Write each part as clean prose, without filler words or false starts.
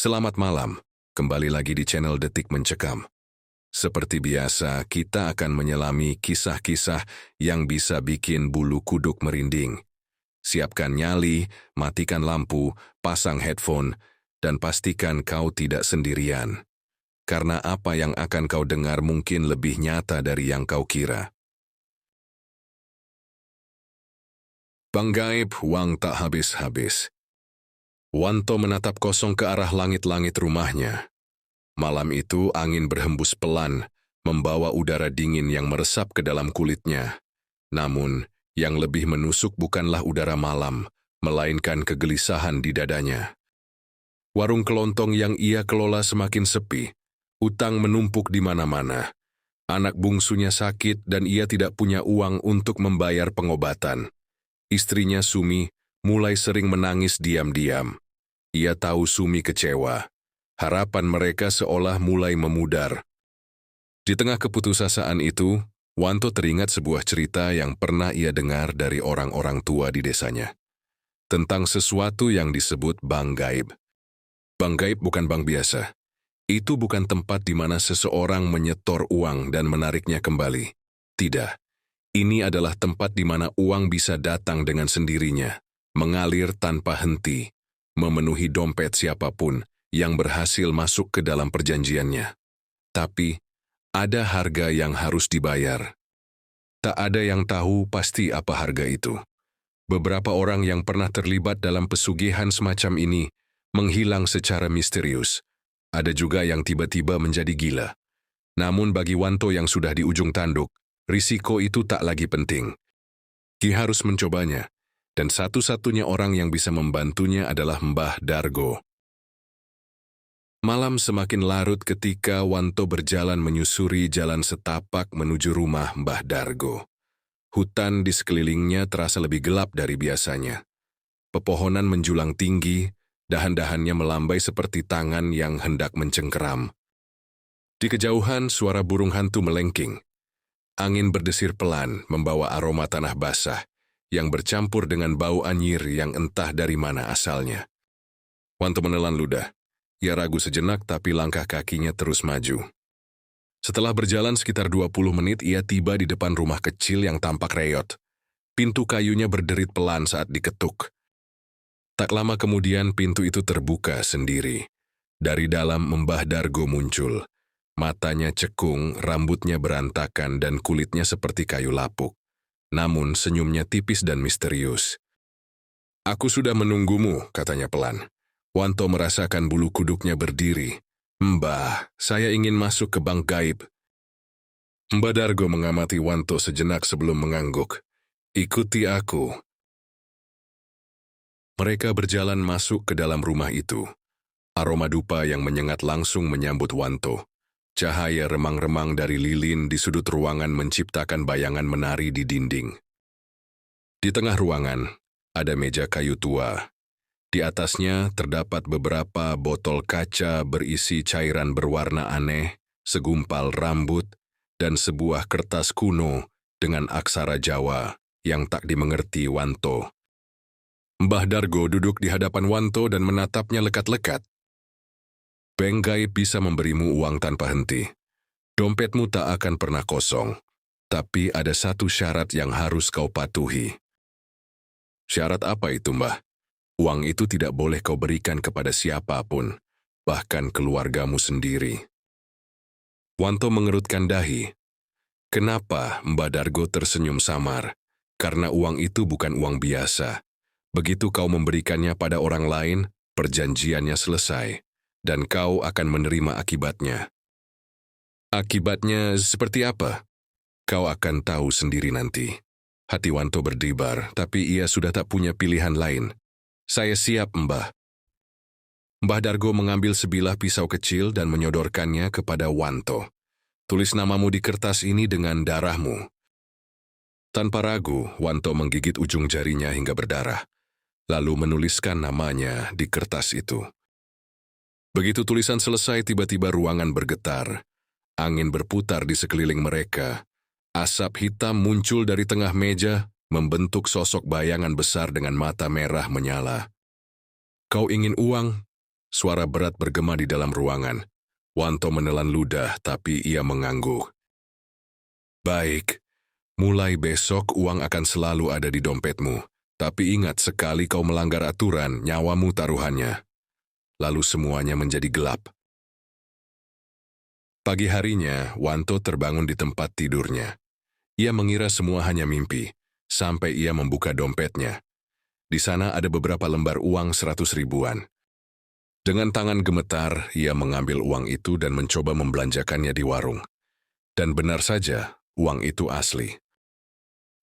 Selamat malam, kembali lagi di channel Detik Mencekam. Seperti biasa, kita akan menyelami kisah-kisah yang bisa bikin bulu kuduk merinding. Siapkan nyali, matikan lampu, pasang headphone, dan pastikan kau tidak sendirian. Karena apa yang akan kau dengar mungkin lebih nyata dari yang kau kira. Bang gaib, uang tak habis-habis. Wanto menatap kosong ke arah langit-langit rumahnya. Malam itu angin berhembus pelan, membawa udara dingin yang meresap ke dalam kulitnya. Namun, yang lebih menusuk bukanlah udara malam, melainkan kegelisahan di dadanya. Warung kelontong yang ia kelola semakin sepi, utang menumpuk di mana-mana. Anak bungsunya sakit dan ia tidak punya uang untuk membayar pengobatan. Istrinya Sumi mulai sering menangis diam-diam. Ia tahu Sumi kecewa. Harapan mereka seolah mulai memudar. Di tengah keputusasaan itu, Wanto teringat sebuah cerita yang pernah ia dengar dari orang-orang tua di desanya. Tentang sesuatu yang disebut bank gaib. Bank gaib bukan bank biasa. Itu bukan tempat di mana seseorang menyetor uang dan menariknya kembali. Tidak. Ini adalah tempat di mana uang bisa datang dengan sendirinya, mengalir tanpa henti, memenuhi dompet siapapun yang berhasil masuk ke dalam perjanjiannya. Tapi, ada harga yang harus dibayar. Tak ada yang tahu pasti apa harga itu. Beberapa orang yang pernah terlibat dalam pesugihan semacam ini menghilang secara misterius. Ada juga yang tiba-tiba menjadi gila. Namun bagi Wanto yang sudah di ujung tanduk, risiko itu tak lagi penting. Ki harus mencobanya, dan satu-satunya orang yang bisa membantunya adalah Mbah Dargo. Malam semakin larut ketika Wanto berjalan menyusuri jalan setapak menuju rumah Mbah Dargo. Hutan di sekelilingnya terasa lebih gelap dari biasanya. Pepohonan menjulang tinggi, dahan-dahannya melambai seperti tangan yang hendak mencengkeram. Di kejauhan suara burung hantu melengking. Angin berdesir pelan membawa aroma tanah basah yang bercampur dengan bau anyir yang entah dari mana asalnya. Wanto menelan ludah. Ia ragu sejenak tapi langkah kakinya terus maju. Setelah berjalan sekitar 20 menit, ia tiba di depan rumah kecil yang tampak reot. Pintu kayunya berderit pelan saat diketuk. Tak lama kemudian pintu itu terbuka sendiri. Dari dalam Mbah Dargo muncul. Matanya cekung, rambutnya berantakan dan kulitnya seperti kayu lapuk. Namun senyumnya tipis dan misterius. "Aku sudah menunggumu," katanya pelan. Wanto merasakan bulu kuduknya berdiri. "Mbah, saya ingin masuk ke bank gaib." Mbah Dargo mengamati Wanto sejenak sebelum mengangguk. "Ikuti aku." Mereka berjalan masuk ke dalam rumah itu. Aroma dupa yang menyengat langsung menyambut Wanto. Cahaya remang-remang dari lilin di sudut ruangan menciptakan bayangan menari di dinding. Di tengah ruangan, ada meja kayu tua. Di atasnya terdapat beberapa botol kaca berisi cairan berwarna aneh, segumpal rambut, dan sebuah kertas kuno dengan aksara Jawa yang tak dimengerti Wanto. Mbah Dargo duduk di hadapan Wanto dan menatapnya lekat-lekat. "Bank gaib bisa memberimu uang tanpa henti. Dompetmu tak akan pernah kosong. Tapi ada satu syarat yang harus kau patuhi." "Syarat apa itu, Mbah?" "Uang itu tidak boleh kau berikan kepada siapapun, bahkan keluargamu sendiri." Wanto mengerutkan dahi. Kenapa Mbah Dargo tersenyum samar? Karena uang itu bukan uang biasa. Begitu kau memberikannya pada orang lain, perjanjiannya selesai, dan kau akan menerima akibatnya. "Akibatnya seperti apa?" "Kau akan tahu sendiri nanti." Hati Wanto berdebar, tapi ia sudah tak punya pilihan lain. "Saya siap, Mbah." Mbah Dargo mengambil sebilah pisau kecil dan menyodorkannya kepada Wanto. "Tulis namamu di kertas ini dengan darahmu." Tanpa ragu, Wanto menggigit ujung jarinya hingga berdarah, lalu menuliskan namanya di kertas itu. Begitu tulisan selesai, tiba-tiba ruangan bergetar. Angin berputar di sekeliling mereka. Asap hitam muncul dari tengah meja, membentuk sosok bayangan besar dengan mata merah menyala. "Kau ingin uang? Suara berat bergema di dalam ruangan. Wanto menelan ludah, tapi ia mengangguk. Baik, mulai besok uang akan selalu ada di dompetmu. Tapi ingat, sekali kau melanggar aturan, nyawamu taruhannya. Lalu semuanya menjadi gelap. Pagi harinya, Wanto terbangun di tempat tidurnya. Ia mengira semua hanya mimpi, sampai ia membuka dompetnya. Di sana ada beberapa lembar uang 100 ribuan. Dengan tangan gemetar, ia mengambil uang itu dan mencoba membelanjakannya di warung. Dan benar saja, uang itu asli.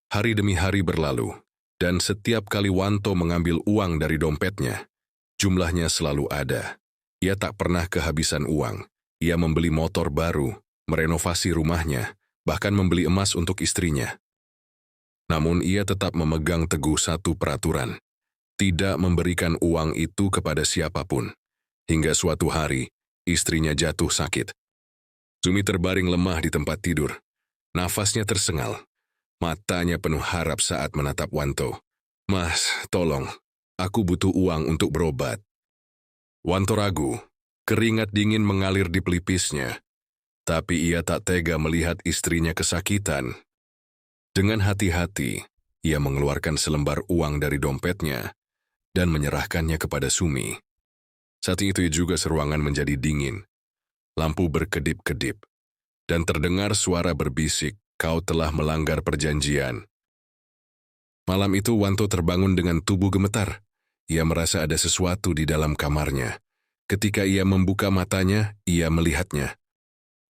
Hari demi hari berlalu, dan setiap kali Wanto mengambil uang dari dompetnya, jumlahnya selalu ada. Ia tak pernah kehabisan uang. Ia membeli motor baru, merenovasi rumahnya, bahkan membeli emas untuk istrinya. Namun ia tetap memegang teguh satu peraturan, tidak memberikan uang itu kepada siapapun. Hingga suatu hari, istrinya jatuh sakit. Sumi terbaring lemah di tempat tidur. Nafasnya tersengal. Matanya penuh harap saat menatap Wanto. Mas, tolong, aku butuh uang untuk berobat. Wanto ragu, keringat dingin mengalir di pelipisnya. Tapi ia tak tega melihat istrinya kesakitan. Dengan hati-hati, ia mengeluarkan selembar uang dari dompetnya dan menyerahkannya kepada Sumi. Saat itu juga seruangan menjadi dingin. Lampu berkedip-kedip. Dan terdengar suara berbisik, kau telah melanggar perjanjian. Malam itu Wanto terbangun dengan tubuh gemetar. Ia merasa ada sesuatu di dalam kamarnya. Ketika ia membuka matanya, ia melihatnya.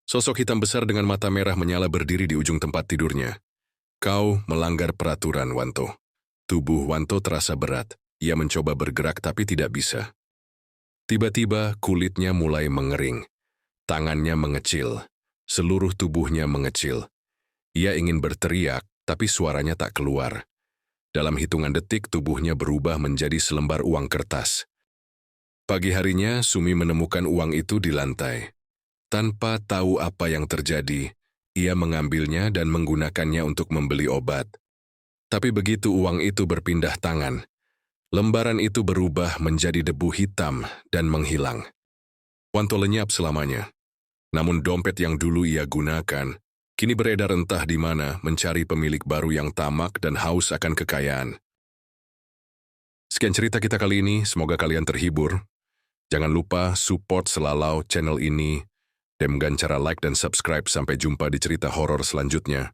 Sosok hitam besar dengan mata merah menyala berdiri di ujung tempat tidurnya. Kau melanggar peraturan, Wanto. Tubuh Wanto terasa berat. Ia mencoba bergerak tapi tidak bisa. Tiba-tiba kulitnya mulai mengering. Tangannya mengecil. Seluruh tubuhnya mengecil. Ia ingin berteriak, tapi suaranya tak keluar. Dalam hitungan detik, tubuhnya berubah menjadi selembar uang kertas. Pagi harinya, Sumi menemukan uang itu di lantai. Tanpa tahu apa yang terjadi, ia mengambilnya dan menggunakannya untuk membeli obat. Tapi begitu uang itu berpindah tangan, lembaran itu berubah menjadi debu hitam dan menghilang. Wanto lenyap selamanya. Namun dompet yang dulu ia gunakan, kini beredar entah di mana mencari pemilik baru yang tamak dan haus akan kekayaan. Sekian cerita kita kali ini, semoga kalian terhibur. Jangan lupa support Selalau channel ini dengan cara like dan subscribe. Sampai jumpa di cerita horor selanjutnya.